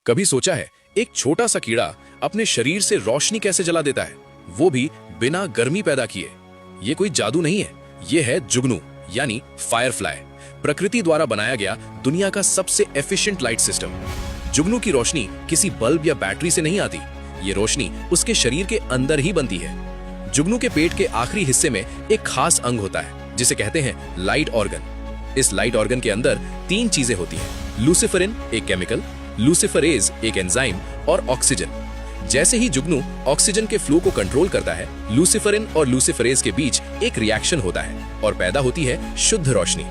कभी सोचा है एक छोटा सा कीड़ा अपने शरीर से रोशनी कैसे जला देता है, वो भी बिना गर्मी पैदा किए। ये कोई जादू नहीं है, ये है जुगनू यानी फायरफ्लाई, प्रकृति द्वारा बनाया गया दुनिया का सबसे एफिशिएंट लाइट सिस्टम। जुगनू की रोशनी किसी बल्ब या बैटरी से नहीं आती, ये रोशनी उसके शरीर के अंदर ही बनती है। जुगनू के पेट के आखिरी हिस्से में एक खास अंग होता है जिसे कहते हैं लाइट ऑर्गन। इस लाइट ऑर्गन के अंदर 3 चीजें होती हैं, लूसिफरिन एक केमिकल, लूसिफरेज एक एंजाइम और ऑक्सीजन। जैसे ही जुगनू ऑक्सीजन के फ्लो को कंट्रोल करता है, लूसिफरिन और लूसिफरेज के बीच एक रिएक्शन होता है और पैदा होती है शुद्ध रोशनी।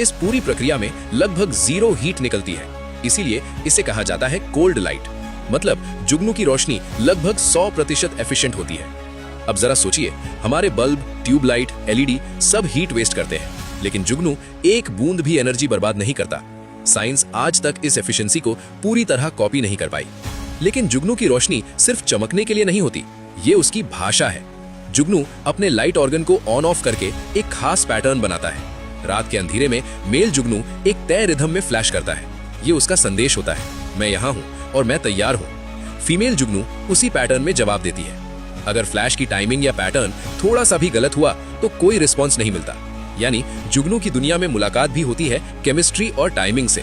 इस पूरी प्रक्रिया में लगभग 0 हीट निकलती है, इसीलिए इसे कहा जाता है कोल्ड लाइट। मतलब जुगनू की रोशनी लगभग 100% एफिशिएंट होती है। अब जरा सोचिए, हमारे बल्ब, ट्यूबलाइट, एलईडी सब हीट वेस्ट करते हैं, लेकिन जुगनू एक बूंद भी एनर्जी बर्बाद नहीं करता। साइंस आज तक इस एफिशिएंसी को पूरी तरह कॉपी नहीं कर पाई। लेकिन जुगनू की रोशनी सिर्फ चमकने के लिए नहीं होती, ये उसकी भाषा है। जुगनू अपने लाइट ऑर्गन को ऑन ऑफ करके एक खास पैटर्न बनाता है। रात के अंधेरे में मेल जुगनू एक तय रिदम में फ्लैश करता है, ये उसका संदेश होता है, मैं यहाँ हूँ और मैं तैयार हूँ। फीमेल जुगनू उसी पैटर्न में जवाब देती है। अगर फ्लैश की टाइमिंग या पैटर्न थोड़ा सा भी गलत हुआ तो कोई रिस्पॉन्स नहीं मिलता। यानी जुगनू की दुनिया में मुलाकात भी होती है केमिस्ट्री और टाइमिंग से।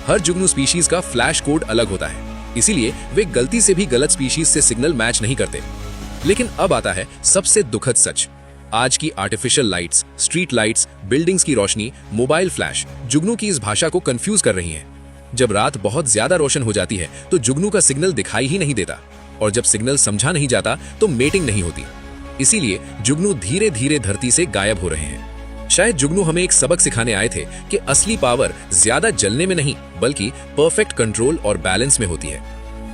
हर जुगनू स्पीशीज का फ्लैश कोड अलग होता है, इसीलिए वे गलती से भी गलत स्पीशीज से सिग्नल मैच नहीं करते। लेकिन अब आता है सबसे दुखद सच। आज की artificial lights, street lights, buildings की रोशनी, मोबाइल फ्लैश जुगनू की इस भाषा को कंफ्यूज कर रही हैं। जब रात बहुत ज्यादा रोशन हो जाती है तो जुगनू का सिग्नल दिखाई ही नहीं देता, और जब सिग्नल समझा नहीं जाता तो मेटिंग नहीं होती। इसीलिए जुगनू धीरे धीरे धरती से गायब हो रहे हैं। शायद जुगनू हमें एक सबक सिखाने आए थे कि असली पावर ज्यादा जलने में नहीं, बल्कि परफेक्ट कंट्रोल और बैलेंस में होती है।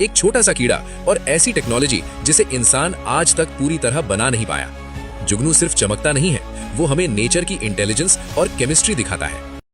एक छोटा सा कीड़ा और ऐसी टेक्नोलॉजी जिसे इंसान आज तक पूरी तरह बना नहीं पाया। जुगनू सिर्फ चमकता नहीं है, वो हमें नेचर की इंटेलिजेंस और केमिस्ट्री दिखाता है।